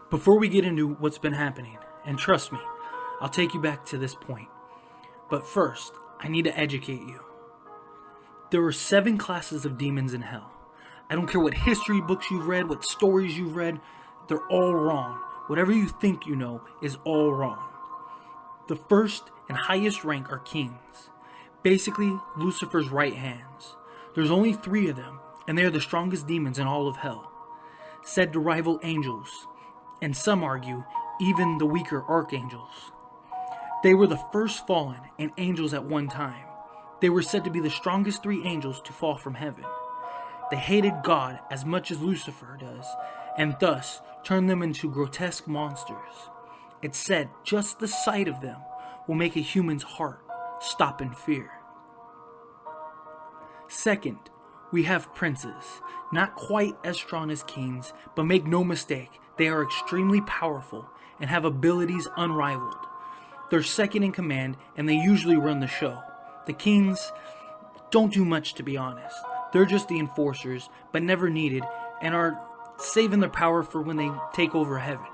Before we get into what's been happening, and trust me, I'll take you back to this point. But first, I need to educate you. There are 7 classes of demons in hell. I don't care what history books you've read, what stories you've read, they're all wrong. Whatever you think you know is all wrong. The first and highest rank are kings. Basically, Lucifer's right hands. There's only 3 of them, and they are the strongest demons in all of hell. Said to rival angels, and some argue even the weaker archangels. They were the first fallen and angels at one time. They were said to be the strongest 3 angels to fall from heaven. They hated God as much as Lucifer does, and thus turned them into grotesque monsters. It's said just the sight of them will make a human's heart stop in fear. Second, we have princes, not quite as strong as kings, but make no mistake, they are extremely powerful and have abilities unrivaled. They're second in command and they usually run the show. The kings don't do much, to be honest. They're just the enforcers, but never needed, and are saving their power for when they take over heaven.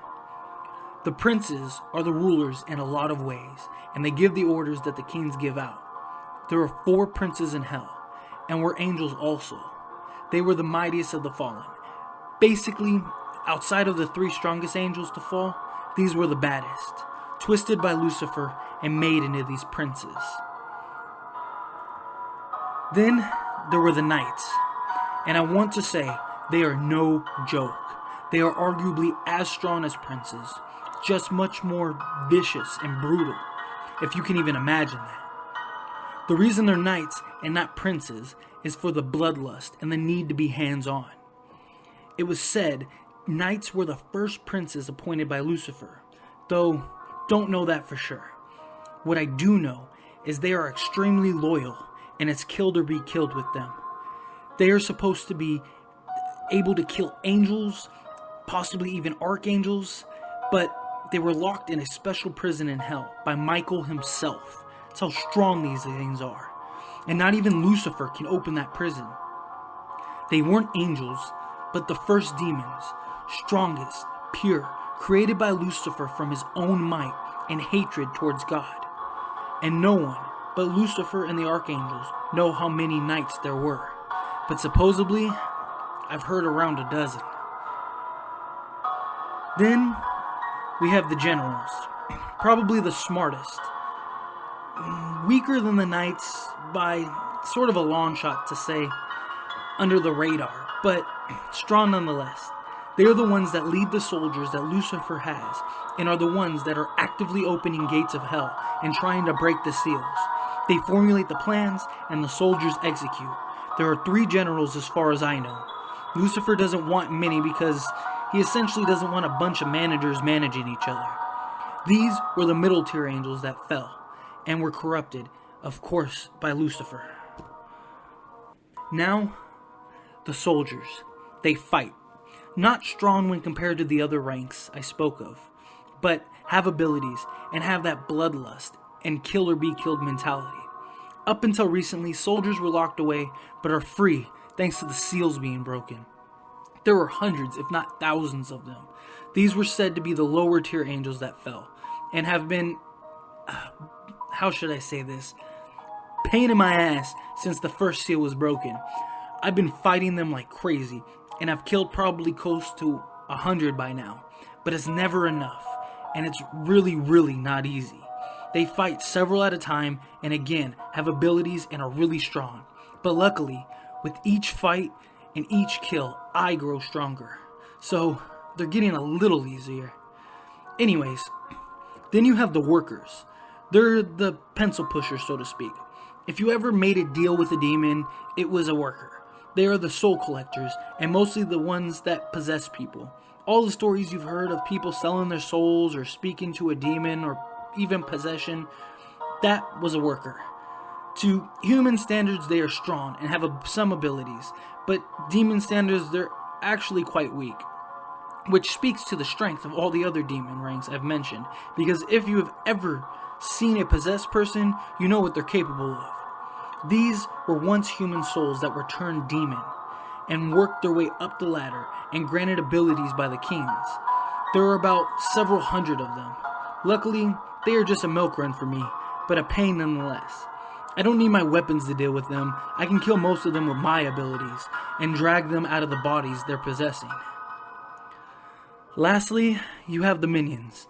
The princes are the rulers in a lot of ways, and they give the orders that the kings give out. There are 4 princes in hell, and were angels also. They were the mightiest of the fallen. Basically, outside of the 3 strongest angels to fall, these were the baddest, twisted by Lucifer and made into these princes. Then there were the knights, and I want to say they are no joke. They are arguably as strong as princes, just much more vicious and brutal, if you can even imagine that. The reason they're knights and not princes is for the bloodlust and the need to be hands-on. It was said knights were the first princes appointed by Lucifer, though don't know that for sure. What I do know is they are extremely loyal, and it's killed or be killed with them. They are supposed to be able to kill angels, possibly even archangels, but they were locked in a special prison in hell by Michael himself. That's how strong these things are. And not even Lucifer can open that prison. They weren't angels, but the first demons, strongest, pure, created by Lucifer from his own might and hatred towards God. And no one but Lucifer and the archangels know how many knights there were. But supposedly, I've heard around a dozen. Then, we have the generals, probably the smartest. Weaker than the knights by sort of a long shot to say, under the radar, but strong nonetheless. They are the ones that lead the soldiers that Lucifer has, and are the ones that are actively opening gates of hell and trying to break the seals. They formulate the plans, and the soldiers execute. There are 3 generals as far as I know. Lucifer doesn't want many because he essentially doesn't want a bunch of managers managing each other. These were the middle tier angels that fell, and were corrupted, of course, by Lucifer. Now, the soldiers. They fight. Not strong when compared to the other ranks I spoke of, but have abilities and have that bloodlust and kill or be killed mentality. Up until recently, soldiers were locked away, but are free thanks to the seals being broken. There were hundreds, if not thousands of them. These were said to be the lower tier angels that fell, and have been, how should I say this, pain in my ass since the first seal was broken. I've been fighting them like crazy, and I've killed probably close to 100 by now, but it's never enough, and it's really not easy. They fight several at a time, and again, have abilities and are really strong. But luckily, with each fight and each kill, I grow stronger. So, they're getting a little easier. Anyways, then you have the workers. They're the pencil pushers, so to speak. If you ever made a deal with a demon, it was a worker. They are the soul collectors, and mostly the ones that possess people. All the stories you've heard of people selling their souls or speaking to a demon or even possession, that was a worker. To human standards, they are strong and have some abilities, but demon standards, they're actually quite weak, which speaks to the strength of all the other demon ranks I've mentioned, because if you have ever seen a possessed person, you know what they're capable of. These were once human souls that were turned demon, and worked their way up the ladder and granted abilities by the kings. There are about several hundred of them. Luckily, they are just a milk run for me, but a pain nonetheless. I don't need my weapons to deal with them. I can kill most of them with my abilities and drag them out of the bodies they're possessing. Lastly, you have the minions.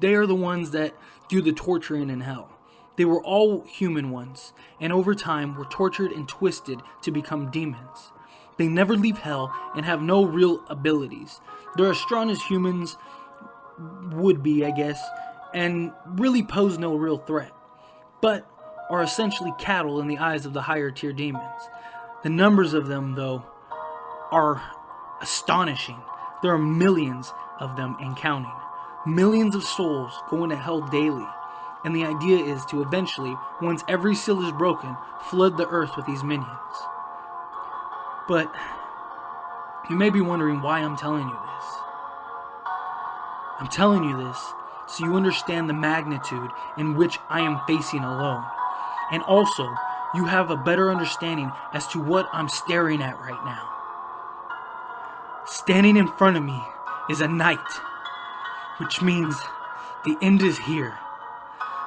They are the ones that do the torturing in hell. They were all human ones, and over time were tortured and twisted to become demons. They never leave hell and have no real abilities. They're as strong as humans would be, I guess, and really pose no real threat, but are essentially cattle in the eyes of the higher tier demons. The numbers of them, though, are astonishing. There are millions of them and counting. Millions of souls go into hell daily. And the idea is to eventually, once every seal is broken, flood the earth with these minions. But you may be wondering why I'm telling you this. I'm telling you this so you understand the magnitude in which I am facing alone. And also, you have a better understanding as to what I'm staring at right now. Standing in front of me is a knight, which means the end is here.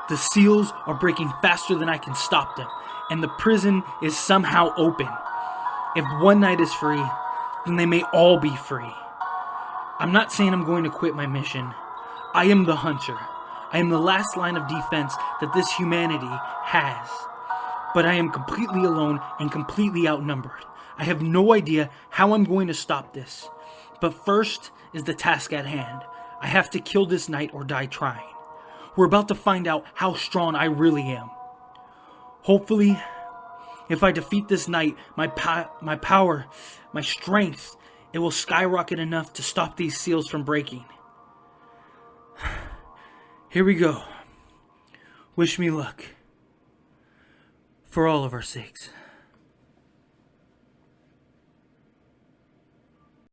The seals are breaking faster than I can stop them, and the prison is somehow open. If one knight is free, then they may all be free. I'm not saying I'm going to quit my mission. I am the hunter. I am the last line of defense that this humanity has. But I am completely alone and completely outnumbered. I have no idea how I'm going to stop this. But first is the task at hand. I have to kill this knight or die trying. We're about to find out how strong I really am. Hopefully, if I defeat this knight, my power, my strength, it will skyrocket enough to stop these seals from breaking. Here we go. Wish me luck. For all of our sakes.